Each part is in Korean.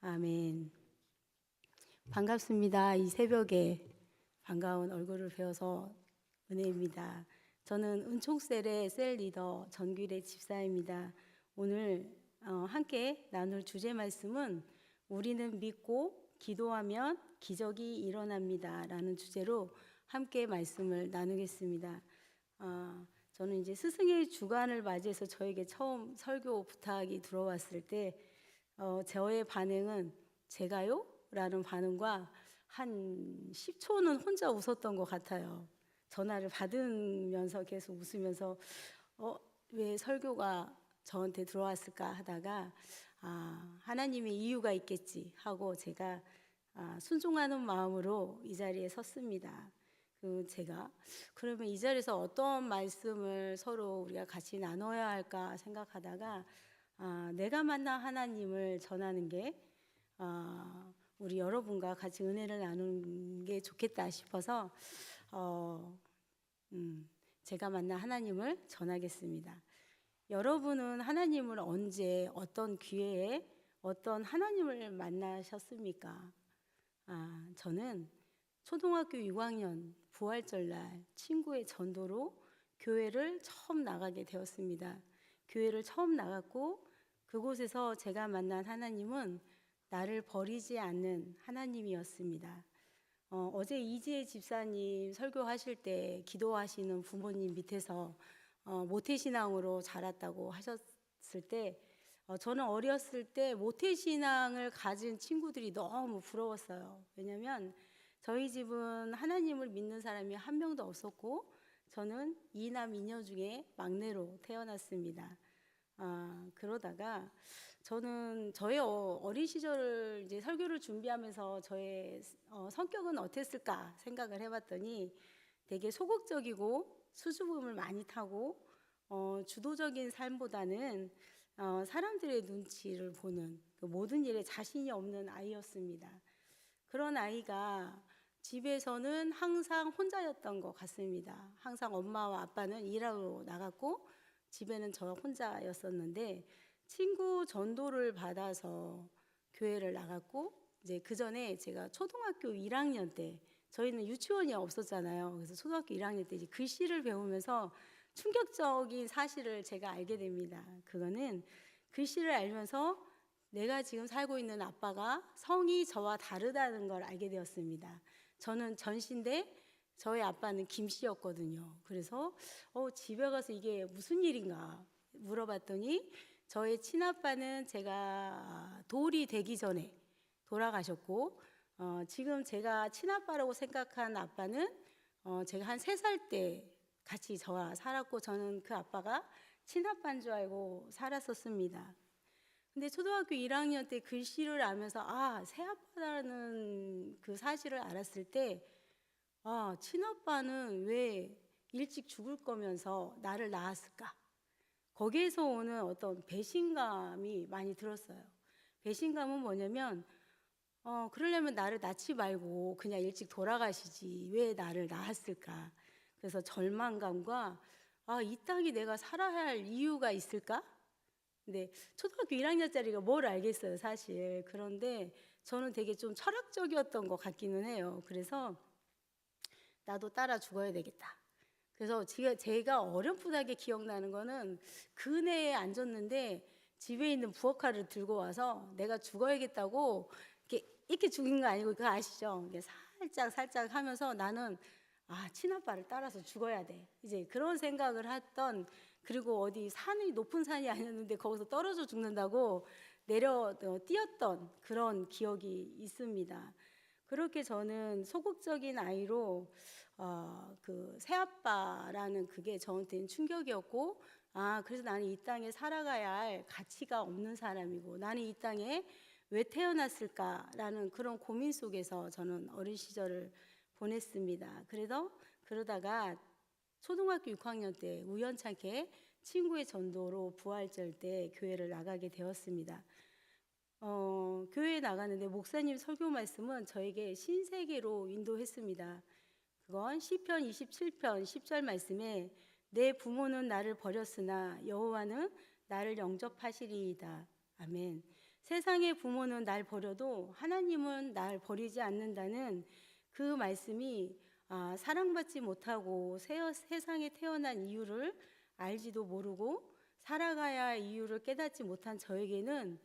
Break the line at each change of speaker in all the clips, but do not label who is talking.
아멘. 반갑습니다. 이 새벽에 반가운 얼굴을 뵈어서 은혜입니다. 저는 은총셀의 셀 리더 전규래 집사입니다. 오늘 함께 나눌 주제 말씀은 우리는 믿고 기도하면 기적이 일어납니다 라는 주제로 함께 말씀을 나누겠습니다. 저는 이제 스승의 주간을 맞이해서 저에게 처음 설교 부탁이 들어왔을 때 저의 반응은 제가요? 라는 반응과 한 10초는 혼자 웃었던 것 같아요. 전화를 받으면서 계속 웃으면서 왜 설교가 저한테 들어왔을까 하다가 하나님의 이유가 있겠지 하고 제가 순종하는 마음으로 이 자리에 섰습니다. 제가 그러면 이 자리에서 어떤 말씀을 서로 우리가 같이 나눠야 할까 생각하다가 내가 만난 하나님을 전하는 게 우리 여러분과 같이 은혜를 나누는 게 좋겠다 싶어서 제가 만난 하나님을 전하겠습니다. 여러분은 하나님을 언제 어떤 기회에 어떤 하나님을 만나셨습니까? 저는 초등학교 6학년 부활절날 친구의 전도로 교회를 처음 나가게 되었습니다. 교회를 처음 나갔고 그곳에서 제가 만난 하나님은 나를 버리지 않는 하나님이었습니다. 어제 이지혜 집사님 설교하실 때 기도하시는 부모님 밑에서 모태신앙으로 자랐다고 하셨을 때 저는 어렸을 때 모태신앙을 가진 친구들이 너무 부러웠어요. 왜냐하면 저희 집은 하나님을 믿는 사람이 한 명도 없었고 저는 이남 이녀 중에 막내로 태어났습니다. 그러다가 저는 저의 어린 시절을 이제 설교를 준비하면서 저의 성격은 어땠을까 생각을 해봤더니 되게 소극적이고 수줍음을 많이 타고 주도적인 삶보다는 사람들의 눈치를 보는 모든 일에 자신이 없는 아이였습니다. 그런 아이가 집에서는 항상 혼자였던 것 같습니다. 항상 엄마와 아빠는 일하러 나갔고 집에는 저 혼자였었는데 친구 전도를 받아서 교회를 나갔고 이제 그 전에 제가 초등학교 1학년 때 저희는 유치원이 없었잖아요. 그래서 초등학교 1학년 때 이제 글씨를 배우면서 충격적인 사실을 제가 알게 됩니다. 그거는 글씨를 알면서 내가 지금 살고 있는 아빠가 성이 저와 다르다는 걸 알게 되었습니다. 저는 전씨인데 저희 아빠는 김씨였거든요. 그래서 집에 가서 이게 무슨 일인가 물어봤더니 저의 친아빠는 제가 돌이 되기 전에 돌아가셨고 지금 제가 친아빠라고 생각한 아빠는 제가 한 3살 때 같이 저와 살았고 저는 그 아빠가 친아빠인 줄 알고 살았었습니다. 근데 초등학교 1학년 때 글씨를 알면서 새아빠라는 그 사실을 알았을 때 친아빠는 왜 일찍 죽을 거면서 나를 낳았을까? 거기에서 오는 어떤 배신감이 많이 들었어요. 배신감은 뭐냐면 그러려면 나를 낳지 말고 그냥 일찍 돌아가시지 왜 나를 낳았을까? 그래서 절망감과 이 땅이 내가 살아야 할 이유가 있을까? 근데 초등학교 1학년짜리가 뭘 알겠어요, 사실. 그런데 저는 되게 좀 철학적이었던 것 같기는 해요. 그래서 나도 따라 죽어야 되겠다. 그래서 제가 어렴풋하게 기억나는 거는 그네에 앉았는데 집에 있는 부엌칼을 들고 와서 내가 죽어야겠다고 이렇게 죽인 거 아니고 그거 아시죠? 살짝 하면서 나는 친아빠를 따라서 죽어야 돼. 이제 그런 생각을 했던 그리고 어디 산이 높은 산이 아니었는데 거기서 떨어져 죽는다고 뛰었던 그런 기억이 있습니다. 그렇게 저는 소극적인 아이로 그 새아빠라는 그게 저한테는 충격이었고 그래서 나는 이 땅에 살아가야 할 가치가 없는 사람이고 나는 이 땅에 왜 태어났을까라는 그런 고민 속에서 저는 어린 시절을 보냈습니다. 그러다가 초등학교 6학년 때 우연찮게 친구의 전도로 부활절 때 교회를 나가게 되었습니다. 교회에 나가는데 목사님 설교 말씀은 저에게 신세계로 인도했습니다. 그건 시편 27편 10절 말씀에 내 부모는 나를 버렸으나 여호와는 나를 영접하시리이다. 아멘. 세상의 부모는 날 버려도 하나님은 날 버리지 않는다는 그 말씀이 사랑받지 못하고 세상에 태어난 이유를 알지도 모르고 살아가야 할 이유를 깨닫지 못한 저에게는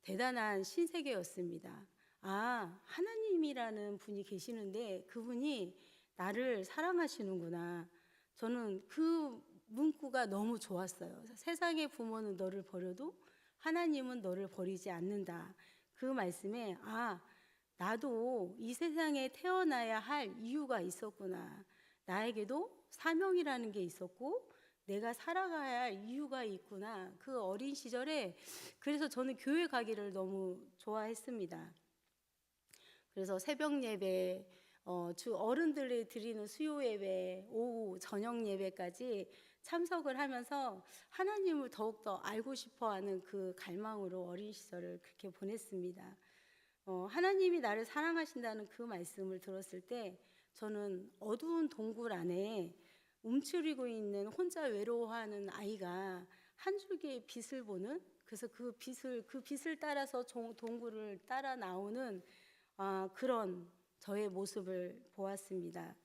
대단한 신세계였습니다. 하나님이라는 분이 계시는데 그분이 나를 사랑하시는구나. 저는 그 문구가 너무 좋았어요. 세상의 부모는 너를 버려도 하나님은 너를 버리지 않는다. 그 말씀에 나도 이 세상에 태어나야 할 이유가 있었구나. 나에게도 사명이라는 게 있었고 내가 살아가야 할 이유가 있구나. 그 어린 시절에 그래서 저는 교회 가기를 너무 좋아했습니다. 그래서 새벽 예배, 주 어른들이 드리는 수요 예배, 오후 저녁 예배까지 참석을 하면서 하나님을 더욱더 알고 싶어하는 그 갈망으로 어린 시절을 그렇게 보냈습니다. 하나님이 나를 사랑하신다는 그 말씀을 들었을 때 저는 어두운 동굴 안에 움츠리고 있는 혼자 외로워하는 아이가 한 줄기의 빛을 보는, 그래서 그 빛을 따라서 동굴을 따라 나오는 그런 저의 모습을 보았습니다.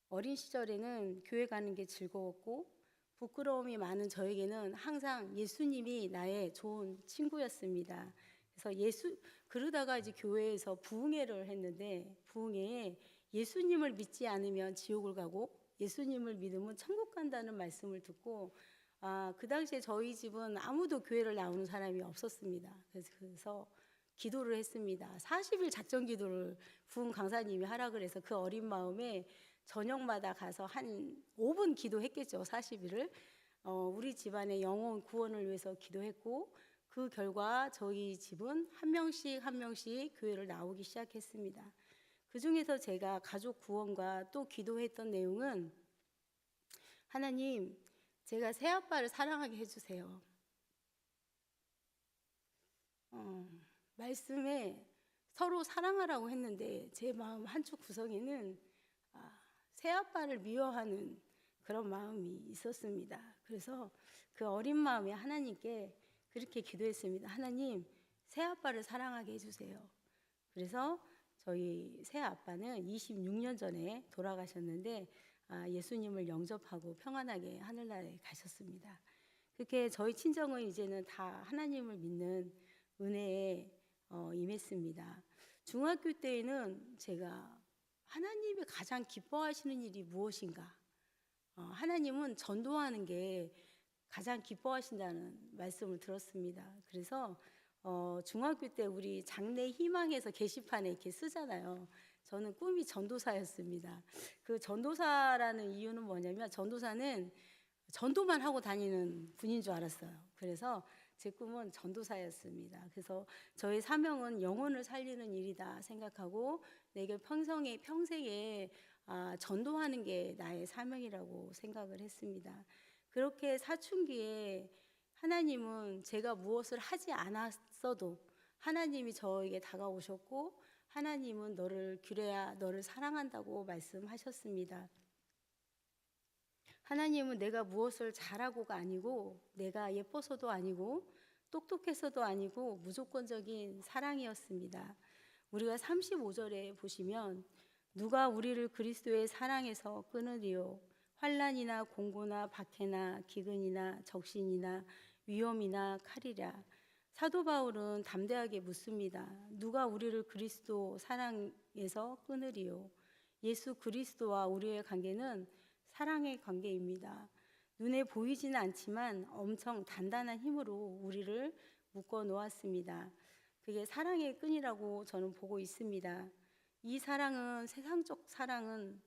어린 시절에는 교회 가는 게 즐거웠고 부끄러움이 많은 저에게는 항상 예수님이 나의 좋은 친구였습니다. 그래서 그러다가 이제 교회에서 부흥회를 했는데 부흥회에 예수님을 믿지 않으면 지옥을 가고 예수님을 믿으면 천국 간다는 말씀을 듣고 그 당시에 저희 집은 아무도 교회를 나오는 사람이 없었습니다. 그래서 기도를 했습니다. 40일 작전 기도를 부흥 강사님이 하라 그래서 그 어린 마음에 저녁마다 가서 한 5분 기도했겠죠. 40일을 우리 집안의 영혼 구원을 위해서 기도했고 그 결과 저희 집은 한 명씩 교회를 나오기 시작했습니다. 그 중에서 제가 가족 구원과 또 기도했던 내용은 하나님, 제가 새아빠를 사랑하게 해주세요. 말씀에 서로 사랑하라고 했는데 제 마음 한쪽 구석에는 새아빠를 미워하는 그런 마음이 있었습니다. 그래서 그 어린 마음에 하나님께 그렇게 기도했습니다. 하나님, 새아빠를 사랑하게 해주세요. 그래서 저희 새아빠는 26년 전에 돌아가셨는데 예수님을 영접하고 평안하게 하늘나라에 가셨습니다. 그렇게 저희 친정은 이제는 다 하나님을 믿는 은혜에 임했습니다. 중학교 때에는 제가 하나님이 가장 기뻐하시는 일이 무엇인가? 하나님은 전도하는 게 가장 기뻐하신다는 말씀을 들었습니다. 그래서 중학교 때 우리 장래 희망에서 게시판에 이렇게 쓰잖아요. 저는 꿈이 전도사였습니다. 그 전도사라는 이유는 뭐냐면 전도사는 전도만 하고 다니는 분인 줄 알았어요. 그래서 제 꿈은 전도사였습니다. 그래서 저의 사명은 영혼을 살리는 일이다 생각하고 내게 평생에 전도하는 게 나의 사명이라고 생각을 했습니다. 그렇게 사춘기에 하나님은 제가 무엇을 하지 않았어도 하나님이 저에게 다가오셨고 하나님은 너를 기뢰야 너를 사랑한다고 말씀하셨습니다. 하나님은 내가 무엇을 잘하고가 아니고 내가 예뻐서도 아니고 똑똑해서도 아니고 무조건적인 사랑이었습니다. 우리가 35절에 보시면 누가 우리를 그리스도의 사랑에서 끊으리요 환난이나 공고나 박해나 기근이나 적신이나 위험이나 칼이랴. 사도 바울은 담대하게 묻습니다. 누가 우리를 그리스도 사랑에서 끊으리요? 예수 그리스도와 우리의 관계는 사랑의 관계입니다. 눈에 보이지는 않지만 엄청 단단한 힘으로 우리를 묶어 놓았습니다. 그게 사랑의 끈이라고 저는 보고 있습니다. 이 사랑은 세상적 사랑은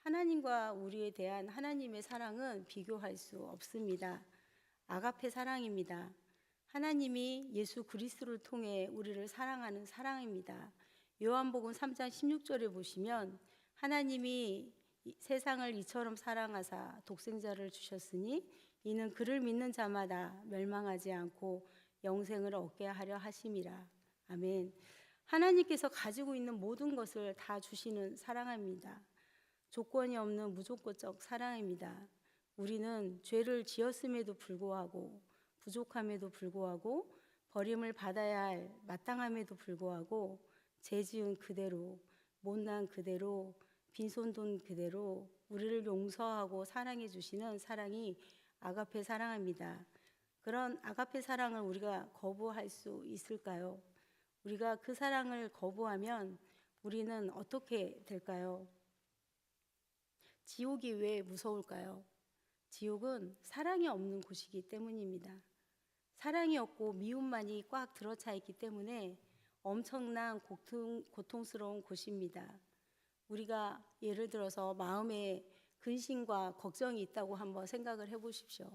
하나님과 우리에 대한 하나님의 사랑은 비교할 수 없습니다. 아가페 사랑입니다. 하나님이 예수 그리스도를 통해 우리를 사랑하는 사랑입니다. 요한복음 3장 16절에 보시면 하나님이 세상을 이처럼 사랑하사 독생자를 주셨으니 이는 그를 믿는 자마다 멸망하지 않고 영생을 얻게 하려 하심이라. 아멘. 하나님께서 가지고 있는 모든 것을 다 주시는 사랑입니다. 조건이 없는 무조건적 사랑입니다. 우리는 죄를 지었음에도 불구하고 부족함에도 불구하고 버림을 받아야 할 마땅함에도 불구하고 죄 지은 그대로, 못난 그대로, 빈손 그대로 우리를 용서하고 사랑해 주시는 사랑이 아가페 사랑입니다. 그런 아가페 사랑을 우리가 거부할 수 있을까요? 우리가 그 사랑을 거부하면 우리는 어떻게 될까요? 지옥이 왜 무서울까요? 지옥은 사랑이 없는 곳이기 때문입니다. 사랑이 없고 미움만이 꽉 들어차 있기 때문에 엄청난 고통스러운 곳입니다. 우리가 예를 들어서 마음에 근심과 걱정이 있다고 한번 생각을 해보십시오.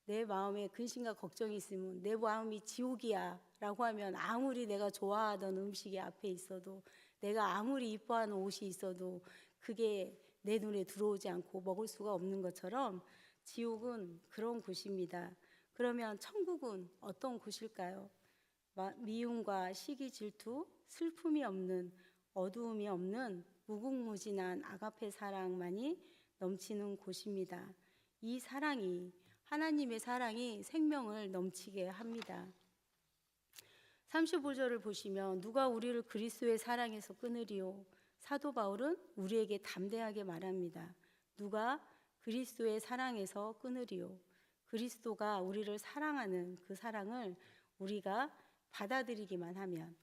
내 마음에 근심과 걱정이 있으면 내 마음이 지옥이야 라고 하면 아무리 내가 좋아하던 음식이 앞에 있어도, 내가 아무리 이뻐하는 옷이 있어도 그게 내 눈에 들어오지 않고 먹을 수가 없는 것처럼 지옥은 그런 곳입니다. 그러면 천국은 어떤 곳일까요? 미움과 시기, 질투, 슬픔이 없는, 어두움이 없는 무궁무진한 아가페 사랑만이 넘치는 곳입니다. 이 사랑이, 하나님의 사랑이 생명을 넘치게 합니다. 35절을 보시면 누가 우리를 그리스도의 사랑에서 끊으리요? 사도 바울은 우리에게 담대하게 말합니다. 누가 그리스도의 사랑에서 끊으리요? 그리스도가 우리를 사랑하는 그 사랑을 우리가 받아들이기만 하면,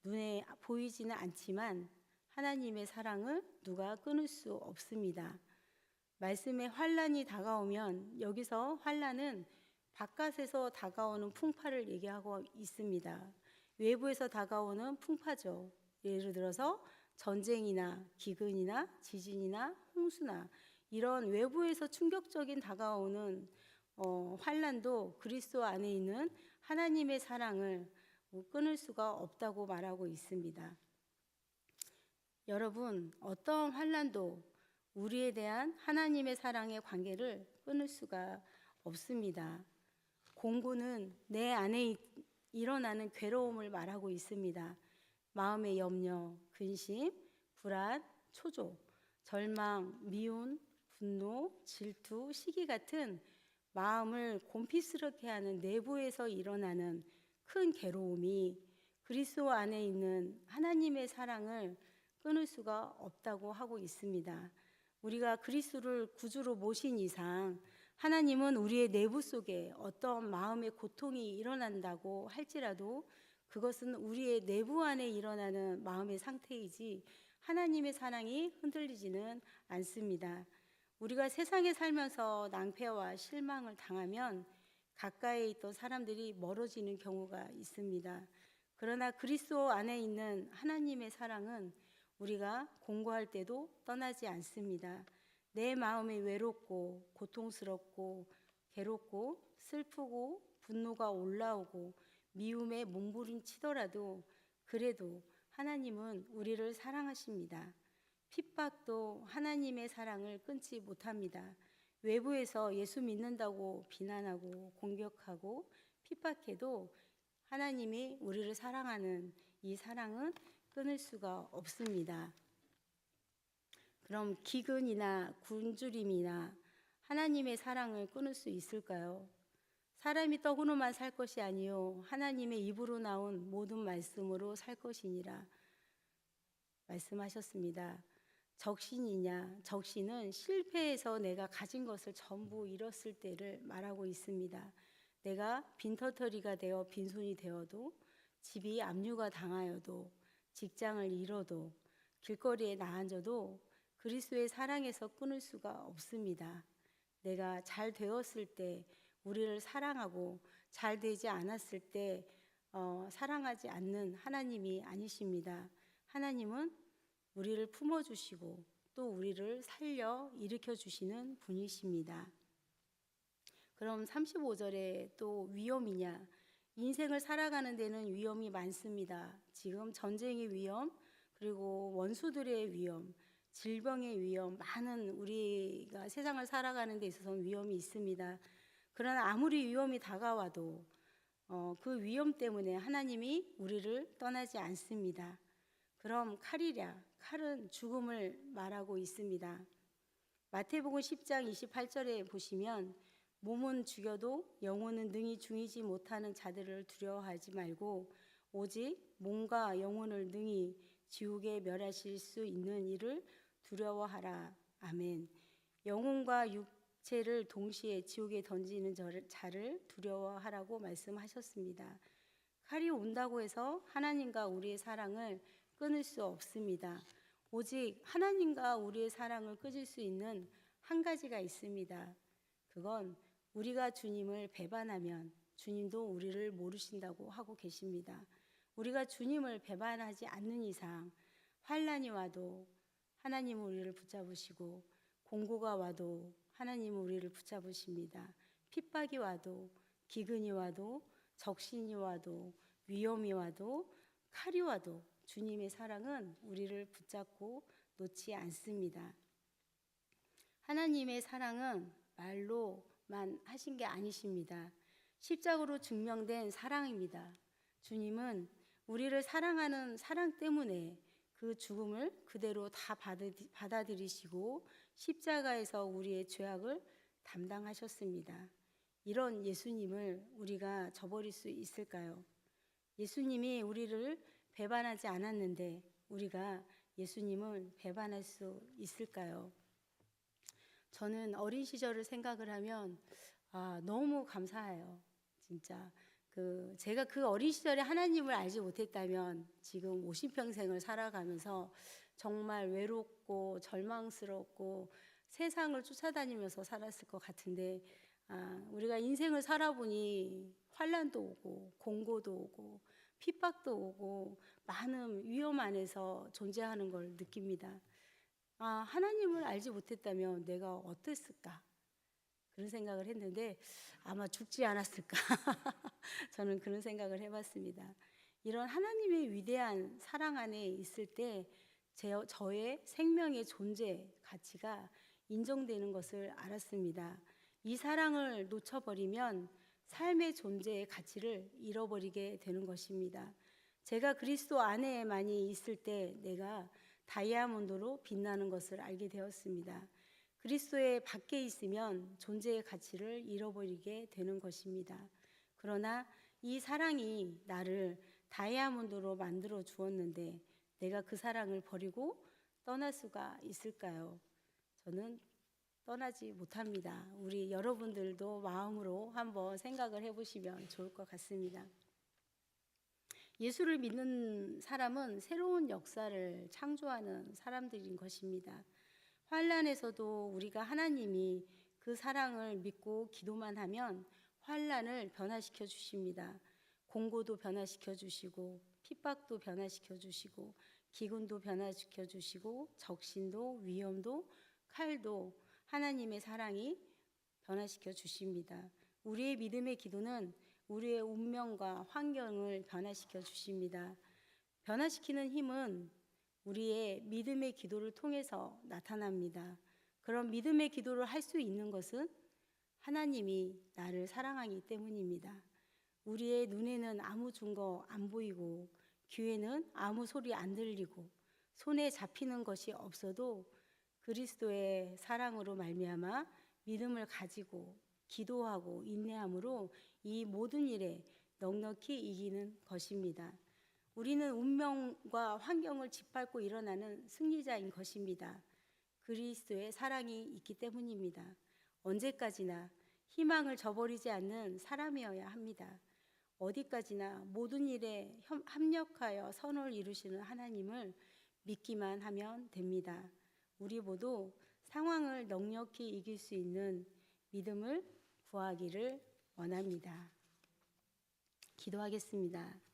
눈에 보이지는 않지만 하나님의 사랑을 누가 끊을 수 없습니다. 말씀에 환난이 다가오면, 여기서 환난은 바깥에서 다가오는 풍파를 얘기하고 있습니다. 외부에서 다가오는 풍파죠. 예를 들어서 전쟁이나 기근이나 지진이나 홍수나 이런 외부에서 충격적인 다가오는 환난도 그리스도 안에 있는 하나님의 사랑을 끊을 수가 없다고 말하고 있습니다. 여러분, 어떤 환난도 우리에 대한 하나님의 사랑의 관계를 끊을 수가 없습니다. 공고는 내 안에 일어나는 괴로움을 말하고 있습니다. 마음의 염려, 근심, 불안, 초조, 절망, 미움, 분노, 질투, 시기 같은 마음을 곤피스럽게 하는 내부에서 일어나는 큰 괴로움이 그리스도 안에 있는 하나님의 사랑을 끊을 수가 없다고 하고 있습니다. 우리가 그리스도를 구주로 모신 이상 하나님은 우리의 내부 속에 어떤 마음의 고통이 일어난다고 할지라도 그것은 우리의 내부 안에 일어나는 마음의 상태이지 하나님의 사랑이 흔들리지는 않습니다. 우리가 세상에 살면서 낭패와 실망을 당하면 가까이에 있던 사람들이 멀어지는 경우가 있습니다. 그러나 그리스도 안에 있는 하나님의 사랑은 우리가 공고할 때도 떠나지 않습니다. 내 마음이 외롭고 고통스럽고 괴롭고 슬프고 분노가 올라오고 미움에 몸부림치더라도 그래도 하나님은 우리를 사랑하십니다. 핍박도 하나님의 사랑을 끊지 못합니다. 외부에서 예수 믿는다고 비난하고 공격하고 핍박해도 하나님이 우리를 사랑하는 이 사랑은 끊을 수가 없습니다. 그럼 기근이나 굶주림이나 하나님의 사랑을 끊을 수 있을까요? 사람이 떡으로만 살 것이 아니요 하나님의 입으로 나온 모든 말씀으로 살 것이니라 말씀하셨습니다. 적신이냐? 적신은 실패해서 내가 가진 것을 전부 잃었을 때를 말하고 있습니다. 내가 빈터터리가 되어 빈손이 되어도, 집이 압류가 당하여도, 직장을 잃어도, 길거리에 나앉아도 그리스도의 사랑에서 끊을 수가 없습니다. 내가 잘 되었을 때 우리를 사랑하고 잘 되지 않았을 때 사랑하지 않는 하나님이 아니십니다. 하나님은 우리를 품어주시고 또 우리를 살려 일으켜 주시는 분이십니다. 그럼 35절에 또 위험이냐? 인생을 살아가는 데는 위험이 많습니다. 지금 전쟁의 위험, 그리고 원수들의 위험, 질병의 위험, 많은 우리가 세상을 살아가는 데 있어서는 위험이 있습니다. 그러나 아무리 위험이 다가와도 그 위험 때문에 하나님이 우리를 떠나지 않습니다. 그럼 칼이랴? 칼은 죽음을 말하고 있습니다. 마태복음 10장 28절에 보시면 몸은 죽여도 영혼은 능히 죽이지 못하는 자들을 두려워하지 말고 오직 몸과 영혼을 능히 지옥에 멸하실 수 있는 이를 두려워하라. 아멘. 영혼과 육체를 동시에 지옥에 던지는 자를 두려워하라고 말씀하셨습니다. 칼이 온다고 해서 하나님과 우리의 사랑을 끊을 수 없습니다. 오직 하나님과 우리의 사랑을 끊을 수 있는 한 가지가 있습니다. 그건 우리가 주님을 배반하면 주님도 우리를 모르신다고 하고 계십니다. 우리가 주님을 배반하지 않는 이상 환난이 와도 하나님은 우리를 붙잡으시고 공고가 와도 하나님은 우리를 붙잡으십니다. 핍박이 와도 기근이 와도 적신이 와도 위험이 와도 칼이 와도 주님의 사랑은 우리를 붙잡고 놓지 않습니다. 하나님의 사랑은 말로만 하신 게 아니십니다. 십자가로 증명된 사랑입니다. 주님은 우리를 사랑하는 사랑 때문에 그 죽음을 그대로 다 받아들이시고 십자가에서 우리의 죄악을 담당하셨습니다. 이런 예수님을 우리가 저버릴 수 있을까요? 예수님이 우리를 배반하지 않았는데 우리가 예수님을 배반할 수 있을까요? 저는 어린 시절을 생각을 하면 너무 감사해요. 진짜 제가 그 어린 시절에 하나님을 알지 못했다면 지금 50평생을 살아가면서 정말 외롭고 절망스럽고 세상을 쫓아다니면서 살았을 것 같은데 우리가 인생을 살아보니 환난도 오고 공고도 오고 핍박도 오고 많은 위험 안에서 존재하는 걸 느낍니다. 하나님을 알지 못했다면 내가 어땠을까? 그런 생각을 했는데 아마 죽지 않았을까? 저는 그런 생각을 해봤습니다. 이런 하나님의 위대한 사랑 안에 있을 때 저의 생명의 존재 가치가 인정되는 것을 알았습니다. 이 사랑을 놓쳐버리면 삶의 존재의 가치를 잃어버리게 되는 것입니다. 제가 그리스도 안에만이 있을 때 내가 다이아몬드로 빛나는 것을 알게 되었습니다. 그리스도의 밖에 있으면 존재의 가치를 잃어버리게 되는 것입니다. 그러나 이 사랑이 나를 다이아몬드로 만들어 주었는데 내가 그 사랑을 버리고 떠날 수가 있을까요? 저는 떠나지 못합니다. 우리 여러분들도 마음으로 한번 생각을 해보시면 좋을 것 같습니다. 예수를 믿는 사람은 새로운 역사를 창조하는 사람들인 것입니다. 환난에서도 우리가 하나님이 그 사랑을 믿고 기도만 하면 환난을 변화시켜 주십니다. 공고도 변화시켜 주시고 핍박도 변화시켜 주시고 기근도 변화시켜 주시고 적신도 위험도 칼도 하나님의 사랑이 변화시켜 주십니다. 우리의 믿음의 기도는 우리의 운명과 환경을 변화시켜 주십니다. 변화시키는 힘은 우리의 믿음의 기도를 통해서 나타납니다. 그런 믿음의 기도를 할 수 있는 것은 하나님이 나를 사랑하기 때문입니다. 우리의 눈에는 아무 증거 안 보이고 귀에는 아무 소리 안 들리고 손에 잡히는 것이 없어도 그리스도의 사랑으로 말미암아 믿음을 가지고 기도하고 인내함으로 이 모든 일에 넉넉히 이기는 것입니다. 우리는 운명과 환경을 짓밟고 일어나는 승리자인 것입니다. 그리스도의 사랑이 있기 때문입니다. 언제까지나 희망을 저버리지 않는 사람이어야 합니다. 어디까지나 모든 일에 합력하여 선을 이루시는 하나님을 믿기만 하면 됩니다. 우리 모두 상황을 넉넉히 이길 수 있는 믿음을 구하기를 원합니다. 기도하겠습니다.